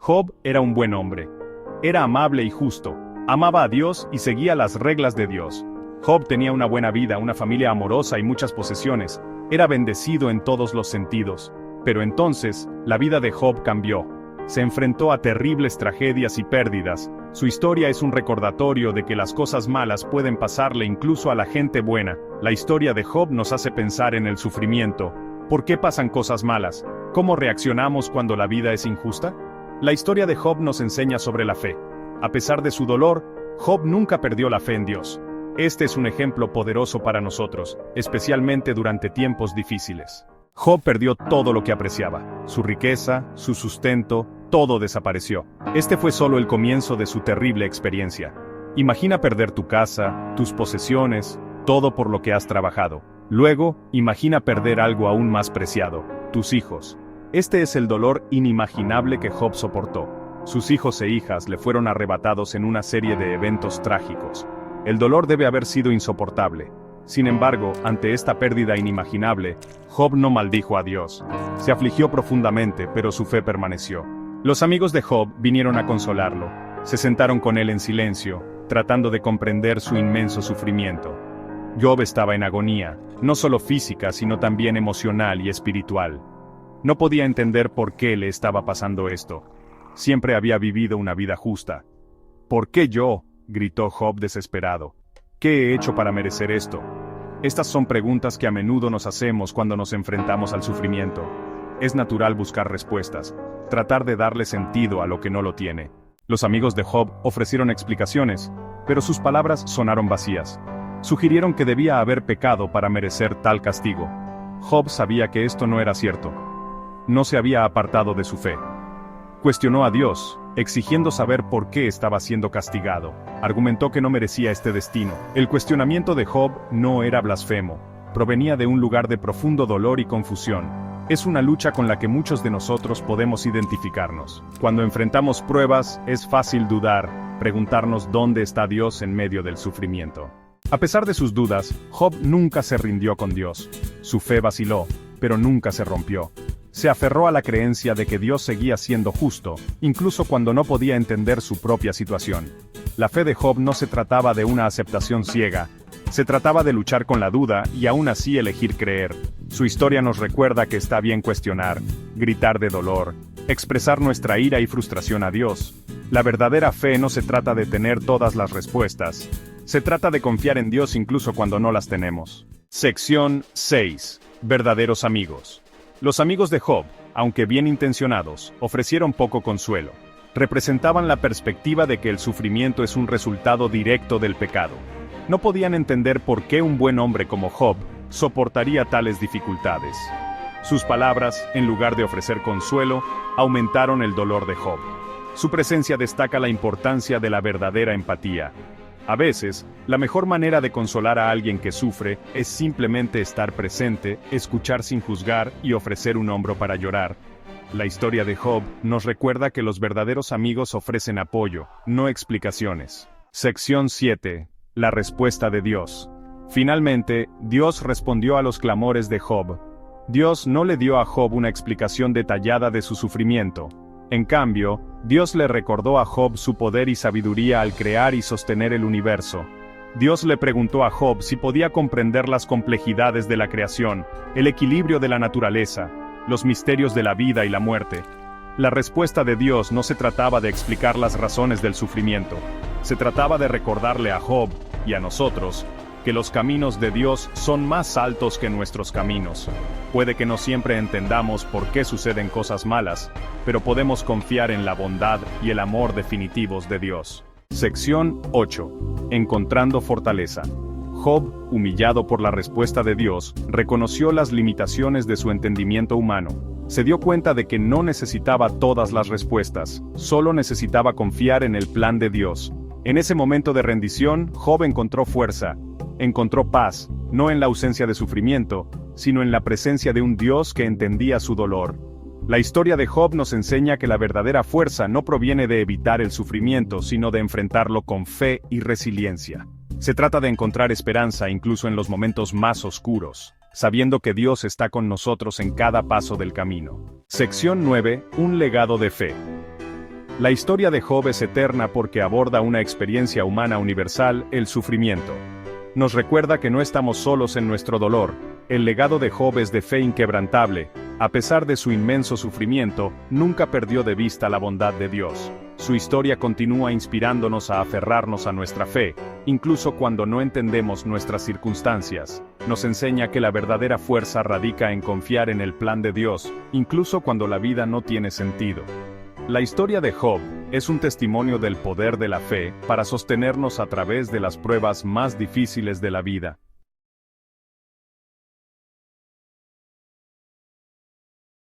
Job era un buen hombre. Era amable y justo, amaba a Dios y seguía las reglas de Dios. Job tenía una buena vida, una familia amorosa y muchas posesiones. Era bendecido en todos los sentidos. Pero entonces, la vida de Job cambió. Se enfrentó a terribles tragedias y pérdidas. Su historia es un recordatorio de que las cosas malas pueden pasarle incluso a la gente buena. La historia de Job nos hace pensar en el sufrimiento. ¿Por qué pasan cosas malas? ¿Cómo reaccionamos cuando la vida es injusta? La historia de Job nos enseña sobre la fe. A pesar de su dolor, Job nunca perdió la fe en Dios. Este es un ejemplo poderoso para nosotros, especialmente durante tiempos difíciles. Job perdió todo lo que apreciaba. Su riqueza, su sustento, todo desapareció. Este fue solo el comienzo de su terrible experiencia. Imagina perder tu casa, tus posesiones, todo por lo que has trabajado. Luego, imagina perder algo aún más preciado, tus hijos. Este es el dolor inimaginable que Job soportó. Sus hijos e hijas le fueron arrebatados en una serie de eventos trágicos. El dolor debe haber sido insoportable. Sin embargo, ante esta pérdida inimaginable, Job no maldijo a Dios. Se afligió profundamente, pero su fe permaneció. Los amigos de Job vinieron a consolarlo. Se sentaron con él en silencio, tratando de comprender su inmenso sufrimiento. Job estaba en agonía, no solo física, sino también emocional y espiritual. No podía entender por qué le estaba pasando esto. Siempre había vivido una vida justa. ¿Por qué yo?, gritó Job desesperado. ¿Qué he hecho para merecer esto? Estas son preguntas que a menudo nos hacemos cuando nos enfrentamos al sufrimiento. Es natural buscar respuestas, tratar de darle sentido a lo que no lo tiene. Los amigos de Job ofrecieron explicaciones, pero sus palabras sonaron vacías. Sugirieron que debía haber pecado para merecer tal castigo. Job sabía que esto no era cierto. No se había apartado de su fe. Cuestionó a Dios, exigiendo saber por qué estaba siendo castigado. Argumentó que no merecía este destino. El cuestionamiento de Job no era blasfemo. Provenía de un lugar de profundo dolor y confusión. Es una lucha con la que muchos de nosotros podemos identificarnos. Cuando enfrentamos pruebas, es fácil dudar, preguntarnos dónde está Dios en medio del sufrimiento. A pesar de sus dudas, Job nunca se rindió con Dios. Su fe vaciló, pero nunca se rompió. Se aferró a la creencia de que Dios seguía siendo justo, incluso cuando no podía entender su propia situación. La fe de Job no se trataba de una aceptación ciega, se trataba de luchar con la duda y aún así elegir creer. Su historia nos recuerda que está bien cuestionar, gritar de dolor, expresar nuestra ira y frustración a Dios. La verdadera fe no se trata de tener todas las respuestas, se trata de confiar en Dios incluso cuando no las tenemos. Sección 6. Verdaderos amigos. Los amigos de Job, aunque bien intencionados, ofrecieron poco consuelo. Representaban la perspectiva de que el sufrimiento es un resultado directo del pecado. No podían entender por qué un buen hombre como Job soportaría tales dificultades. Sus palabras, en lugar de ofrecer consuelo, aumentaron el dolor de Job. Su presencia destaca la importancia de la verdadera empatía. A veces, la mejor manera de consolar a alguien que sufre es simplemente estar presente, escuchar sin juzgar y ofrecer un hombro para llorar. La historia de Job nos recuerda que los verdaderos amigos ofrecen apoyo, no explicaciones. Sección 7. La respuesta de Dios. Finalmente, Dios respondió a los clamores de Job. Dios no le dio a Job una explicación detallada de su sufrimiento. En cambio, Dios le recordó a Job su poder y sabiduría al crear y sostener el universo. Dios le preguntó a Job si podía comprender las complejidades de la creación, el equilibrio de la naturaleza, los misterios de la vida y la muerte. La respuesta de Dios no se trataba de explicar las razones del sufrimiento, se trataba de recordarle a Job, y a nosotros, que los caminos de Dios son más altos que nuestros caminos. Puede que no siempre entendamos por qué suceden cosas malas, pero podemos confiar en la bondad y el amor definitivos de Dios. Sección 8. Encontrando fortaleza. Job, humillado por la respuesta de Dios, reconoció las limitaciones de su entendimiento humano. Se dio cuenta de que no necesitaba todas las respuestas, solo necesitaba confiar en el plan de Dios. En ese momento de rendición, Job encontró fuerza, encontró paz, no en la ausencia de sufrimiento, sino en la presencia de un Dios que entendía su dolor. La historia de Job nos enseña que la verdadera fuerza no proviene de evitar el sufrimiento, sino de enfrentarlo con fe y resiliencia. Se trata de encontrar esperanza incluso en los momentos más oscuros, sabiendo que Dios está con nosotros en cada paso del camino. Sección 9. Un legado de fe. La historia de Job es eterna porque aborda una experiencia humana universal, el sufrimiento. Nos recuerda que no estamos solos en nuestro dolor. El legado de Job es de fe inquebrantable. A pesar de su inmenso sufrimiento, nunca perdió de vista la bondad de Dios. Su historia continúa inspirándonos a aferrarnos a nuestra fe, incluso cuando no entendemos nuestras circunstancias. Nos enseña que la verdadera fuerza radica en confiar en el plan de Dios, incluso cuando la vida no tiene sentido. La historia de Job es un testimonio del poder de la fe para sostenernos a través de las pruebas más difíciles de la vida.